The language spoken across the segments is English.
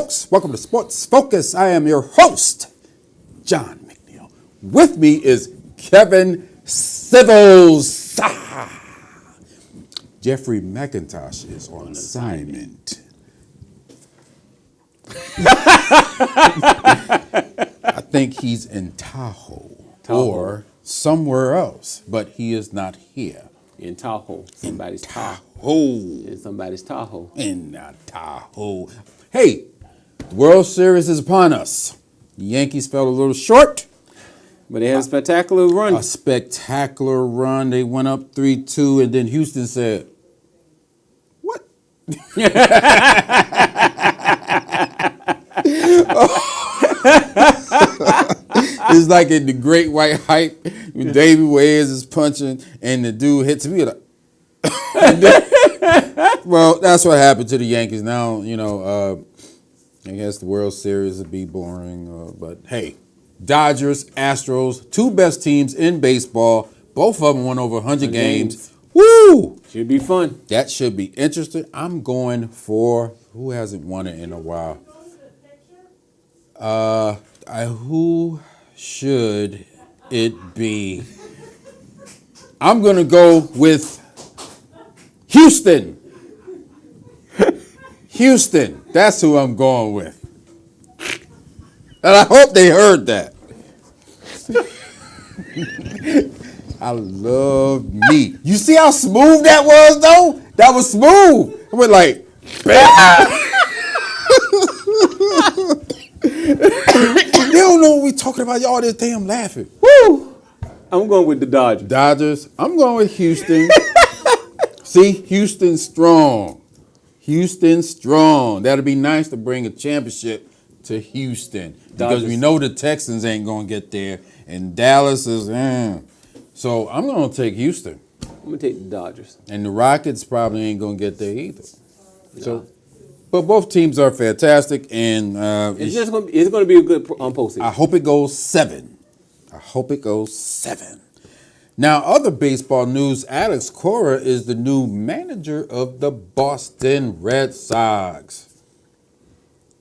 folks. Welcome to Sports Focus. I am your host, John McNeill. With me is Kevin Civils. Jeffrey McIntosh is on assignment. I think he's in Tahoe or somewhere else, but he is not here. In Tahoe. Somebody's Tahoe. In somebody's Tahoe. In Tahoe. Hey, the World Series is upon us. The Yankees fell a little short. But they had a spectacular run. A spectacular run. They went up 3-2, and then Houston said, what? It's like in the Great White Hype when Davey Wayans is punching and the dude hits me. Like, well, that's what happened to the Yankees. Now, I guess the World Series would be boring, but hey. Dodgers, Astros, two best teams in baseball. Both of them won over 100 games. Woo! Should be fun. That should be interesting. I'm going for who hasn't won it in a while. Who should it be? I'm gonna go with Houston. Houston. That's who I'm going with. And I hope they heard that. I love me. You see how smooth that was, though? That was smooth. I went like, bam. They don't know what we talking about. Y'all this damn laughing. Woo! I'm going with the Dodgers. Dodgers. I'm going with Houston. See, Houston strong. Houston strong. That'll be nice to bring a championship to Houston. Because we know the Texans ain't going to get there. And Dallas is, So I'm going to take Houston. I'm going to take the Dodgers. And the Rockets probably ain't going to get there either. So, but both teams are fantastic. And it's going to be a good postseason. I hope it goes 7. Now, other baseball news, Alex Cora is the new manager of the Boston Red Sox.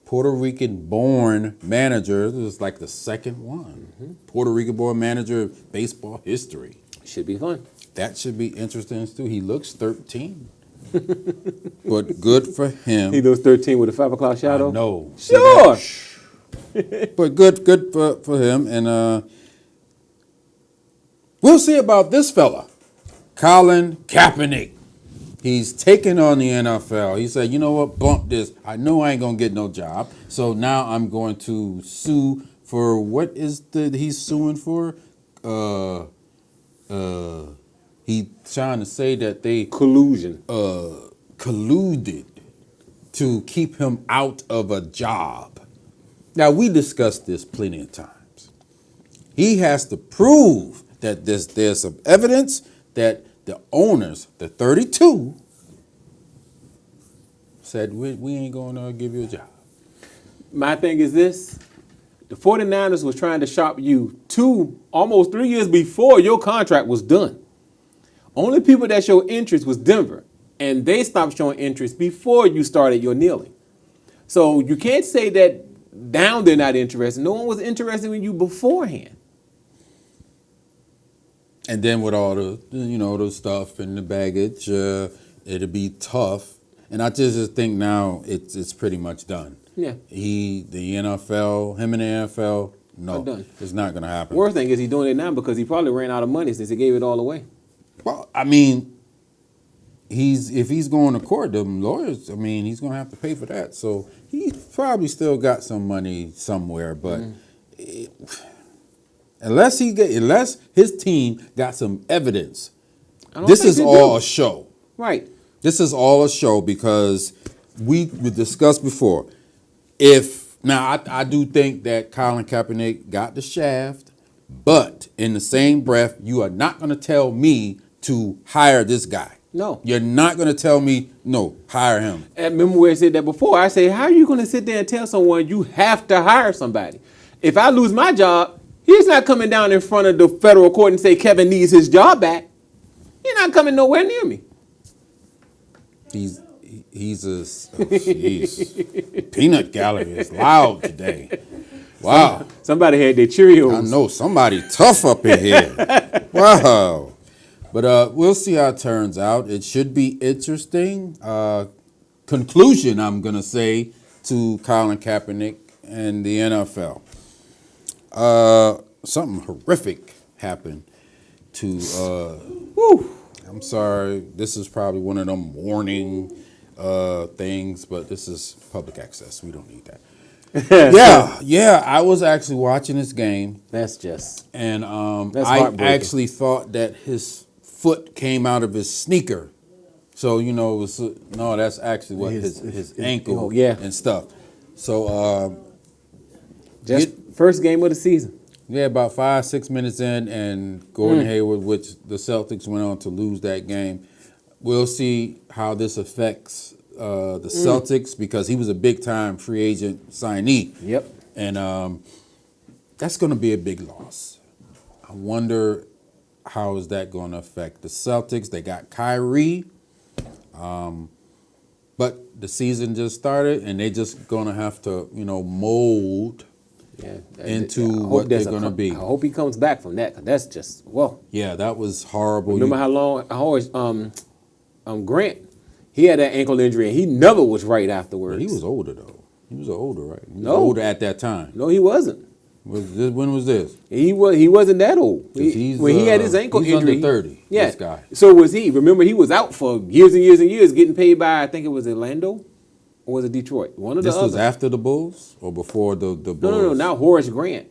Puerto Rican-born manager. This is like the second one. Mm-hmm. Puerto Rican-born manager of baseball history. Should be fun. That should be interesting, too. He looks 13. But good for him. He looks 13 with a 5 o'clock shadow? No. Sure. But good for him. And we'll see about this fella, Colin Kaepernick. He's taking on the NFL. He said, you know what, bump this. I know I ain't going to get no job. So now I'm going to sue for what is he's suing for? He's trying to say that they colluded to keep him out of a job. Now, we discussed this plenty of times. He has to prove that there's some evidence that the owners, the 32, said, we ain't going to give you a job. My thing is this. The 49ers was trying to shop you almost 3 years before your contract was done. Only people that showed interest was Denver, and they stopped showing interest before you started your kneeling. So you can't say that now they're not interested. No one was interested in you beforehand. And then with all the stuff and the baggage, it'll be tough. And I just think now it's pretty much done. Yeah. Him and the NFL, no, done. It's not going to happen. Worst thing is he's doing it now because he probably ran out of money since he gave it all away. Well, I mean, if he's going to court, the lawyers, he's going to have to pay for that. So he probably still got some money somewhere, but. Unless his team got some evidence, this is all a show. Right. This is all a show because we discussed before. I do think that Colin Kaepernick got the shaft, but in the same breath, you are not going to tell me to hire this guy. No. You're not going to tell me, no, hire him. And remember where I said that before. I say, how are you going to sit there and tell someone you have to hire somebody? If I lose my job, he's not coming down in front of the federal court and say Kevin needs his job back. He's not coming nowhere near me. He's a jeez. Peanut gallery is loud today. Wow. Somebody had their Cheerios. I know somebody tough up in here. Wow. But we'll see how it turns out. It should be interesting. Conclusion, I'm going to say, to Colin Kaepernick and the NFL. Something horrific happened to, I'm sorry, this is probably one of them warning things, but this is public access. We don't need that. Yeah, I was actually watching this game. That's just. And that's I actually thought that his foot came out of his sneaker. So, it was, no, that's actually what his ankle and stuff. So, just first game of the season. Yeah, about 5-6 minutes in, and Gordon Hayward, which the Celtics went on to lose that game. We'll see how this affects the Celtics, because he was a big-time free agent signee. Yep. And that's going to be a big loss. I wonder how is that going to affect the Celtics. They got Kyrie, but the season just started, and they just going to have to, mold into what they're going to be. I hope he comes back from that, because that's just, whoa. Yeah, that was horrible. Remember how always Grant, he had that ankle injury, and he never was right afterwards. He was older, though. He was older, right? He was No. older at that time. No, he wasn't. When was this? He wasn't that old. When he had his ankle he's injury. Under 30, yeah. this guy. So was he. Remember, he was out for years and years and years, getting paid by, I think it was Orlando, or was it Detroit? One of the other. This was after the Bulls or before the Bulls? No, now Horace Grant.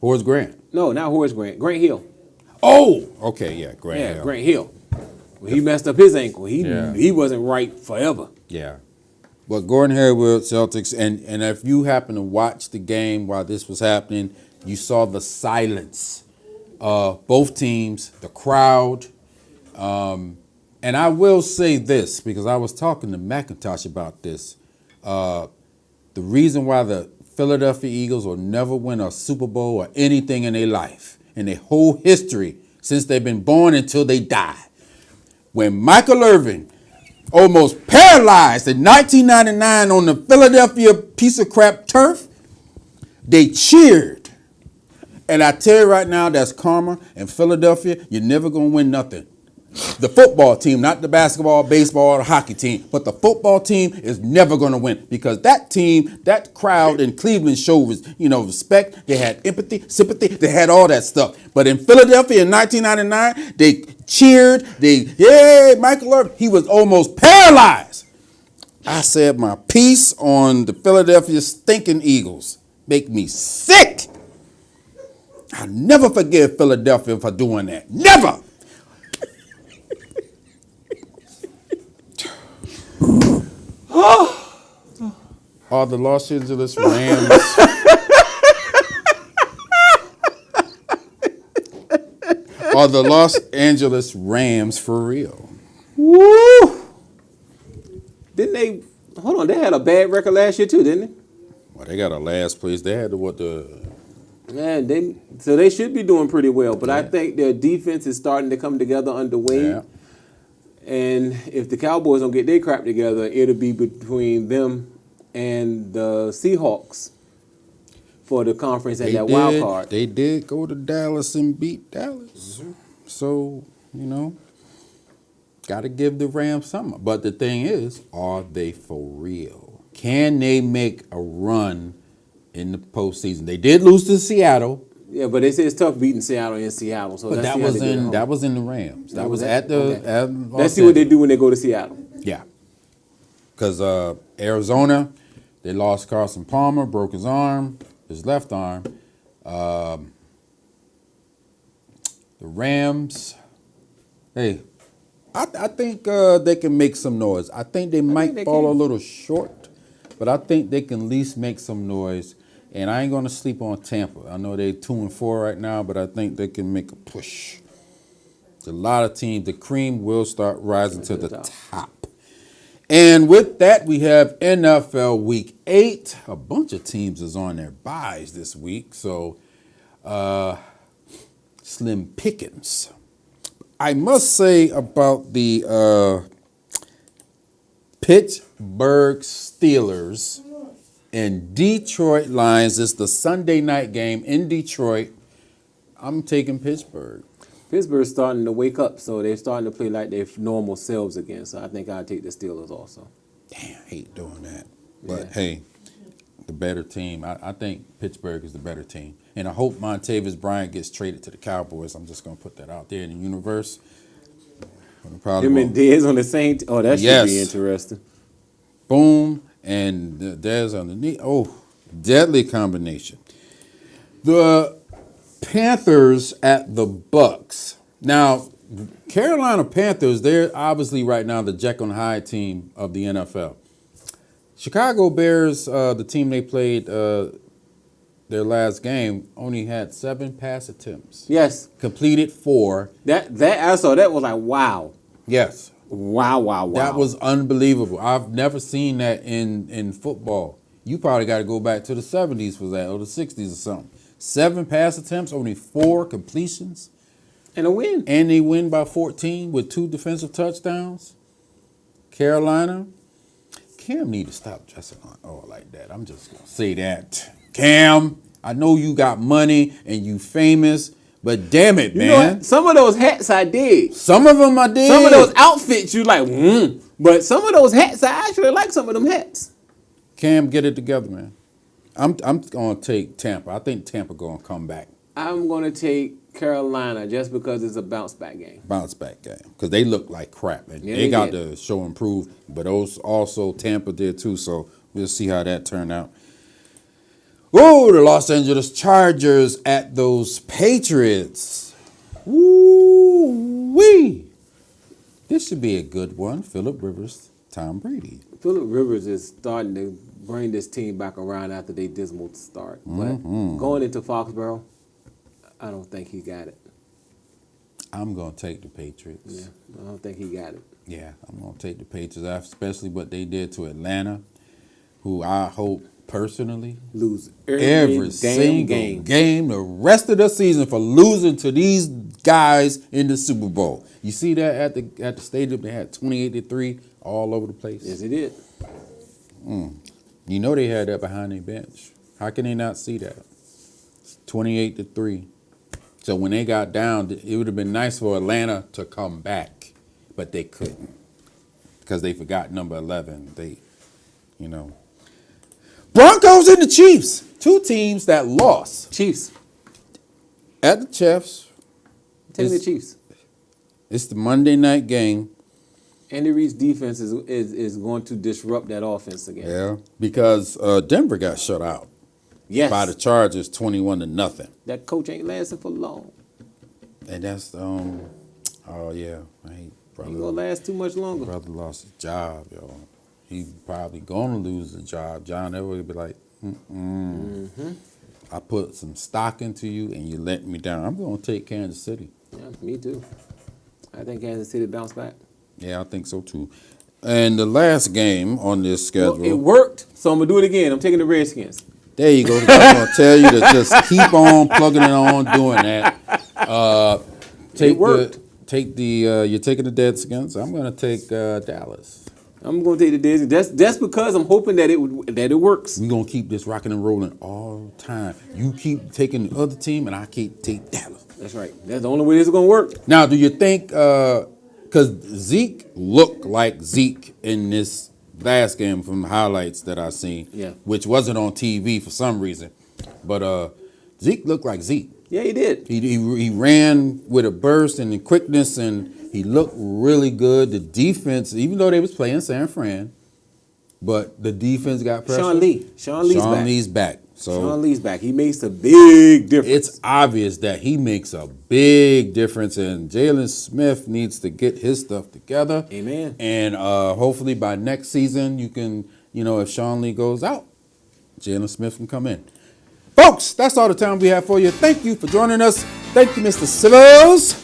Horace Grant? No, not Horace Grant. Grant Hill. Oh! Okay, yeah, Grant Hill. Grant Hill. When he messed up his ankle. He wasn't right forever. Yeah. But Gordon Hayward, Celtics, and if you happen to watch the game while this was happening, you saw the silence of both teams, the crowd. And I will say this, because I was talking to McIntosh about this. The reason why the Philadelphia Eagles will never win a Super Bowl or anything in their life, in their whole history, since they've been born until they die. When Michael Irvin almost paralyzed in 1999 on the Philadelphia piece of crap turf, they cheered. And I tell you right now, that's karma. In Philadelphia, you're never going to win nothing. The football team, not the basketball, baseball, or hockey team, but the football team is never going to win, because that team, that crowd in Cleveland showed, respect. They had empathy, sympathy. They had all that stuff. But in Philadelphia in 1999, they cheered. Michael Irvin, he was almost paralyzed. I said my piece on the Philadelphia stinking Eagles. Make me sick. I'll never forgive Philadelphia for doing that. Never. Are the Los Angeles Rams are the Los Angeles Rams for real? Woo! Didn't they? Hold on, they had a bad record last year too, didn't they? Well, they got a last place. They had so they should be doing pretty well. But I think their defense is starting to come together under Wade. Yeah. And if the Cowboys don't get their crap together, it'll be between them and the Seahawks for the conference and that wild card. They did go to Dallas and beat Dallas. Mm-hmm. So, got to give the Rams something. But the thing is, are they for real? Can they make a run in the postseason? They did lose to Seattle. Yeah, but they say it's tough beating Seattle in Seattle. So but that was in the Rams. That was at the. Okay. At Let's see what they do when they go to Seattle. Yeah, because Arizona, they lost Carson Palmer, broke his arm, his left arm. The Rams, hey, I think they can make some noise. I think they might fall a little short, but I think they can at least make some noise. And I ain't going to sleep on Tampa. I know they're 2-4 right now, but I think they can make a push. A lot of teams, the cream will start rising to the top. And with that, we have NFL Week 8. A bunch of teams is on their byes this week, so slim pickings. I must say about the Pittsburgh Steelers and Detroit Lions. It's the Sunday night game in Detroit. I'm taking Pittsburgh. Pittsburgh's starting to wake up, so they're starting to play like their normal selves again. So I think I'll take the Steelers also. Damn, I hate doing that. But Yeah. hey, the better team. I think Pittsburgh is the better team. And I hope Montavious Bryant gets traded to the Cowboys. I'm just going to put that out there in the universe. Probably Him and Dez on the same Oh, that should be interesting. Boom. And Dez underneath. Oh, deadly combination. The Panthers at the Bucks. Now, Carolina Panthers, they're obviously right now the Jekyll and Hyde team of the NFL. Chicago Bears, the team they played their last game, only had 7 pass attempts. Yes. Completed 4. That I saw that was like, wow. Yes. Wow. That was unbelievable. I've never seen that in football. You probably got to go back to the 70s for that, or the 60s or something. 7 pass attempts, only 4 completions. And a win. And they win by 14 with 2 defensive touchdowns. Carolina. Cam need to stop dressing like that. I'm just going to say that. Cam, I know you got money and you famous, but damn it, man. You know what? Some of those hats I did. Some of them I did. Some of those outfits you like, But some of those hats, I actually like some of them hats. Cam, get it together, man. I'm going to take Tampa. I think Tampa going to come back. I'm going to take Carolina just because it's a bounce back game. Bounce back game. Because they look like crap. And Yeah, they got did. to show improve. But also Tampa did too. So we'll see how that turned out. Oh, the Los Angeles Chargers at those Patriots. Woo-wee. This should be a good one. Phillip Rivers, Tom Brady. Phillip Rivers is starting to bring this team back around after they dismal start. But going into Foxborough, I don't think he got it. I'm going to take the Patriots. Yeah, I don't think he got it. Yeah, I'm going to take the Patriots, especially what they did to Atlanta, who I hope personally Lose every damn single game the rest of the season for losing to these guys in the Super Bowl. You see that at the stadium, they had 28-3 all over the place. Yes, he did. You know they had that behind their bench. How can they not see that? 28-3. So when they got down, it would have been nice for Atlanta to come back, but they couldn't because they forgot number 11. Broncos and the Chiefs, 2 teams that lost. Chiefs. At the Chiefs. Take the Chiefs. It's the Monday night game. Andy Reid's defense is going to disrupt that offense again. Yeah, because Denver got shut out. Yes. By the Chargers, 21-0. That coach ain't lasting for long. And that's oh yeah, brother. Ain't gonna last too much longer. Brother lost his job, yo. He's probably gonna lose the job. John Elway would be like, I put some stock into you and you let me down. I'm gonna take Kansas City. Yeah, me too. I think Kansas City bounced back. Yeah, I think so too. And the last game on this schedule. Well, it worked, so I'm gonna do it again. I'm taking the Redskins. There you go. I'm gonna tell you to just keep on plugging it on, doing that. It worked. You're taking the Redskins. I'm gonna take Dallas. I'm gonna take the Disney. That's because I'm hoping that it works. We're gonna keep this rocking and rolling all the time. You keep taking the other team, and I keep take Dallas. That's right. That's the only way this is gonna work. Now, do you think? Because Zeke looked like Zeke in this last game from the highlights that I seen, which wasn't on TV for some reason, but Zeke looked like Zeke. Yeah, he did. He ran with a burst and quickness, and he looked really good. The defense, even though they was playing San Fran, but the defense got pressure. Sean Lee's back. So Sean Lee's back. He makes a big difference. It's obvious that he makes a big difference, and Jalen Smith needs to get his stuff together. Amen. And hopefully by next season, you can, if Sean Lee goes out, Jalen Smith can come in. Folks, that's all the time we have for you. Thank you for joining us. Thank you, Mr. Sivers.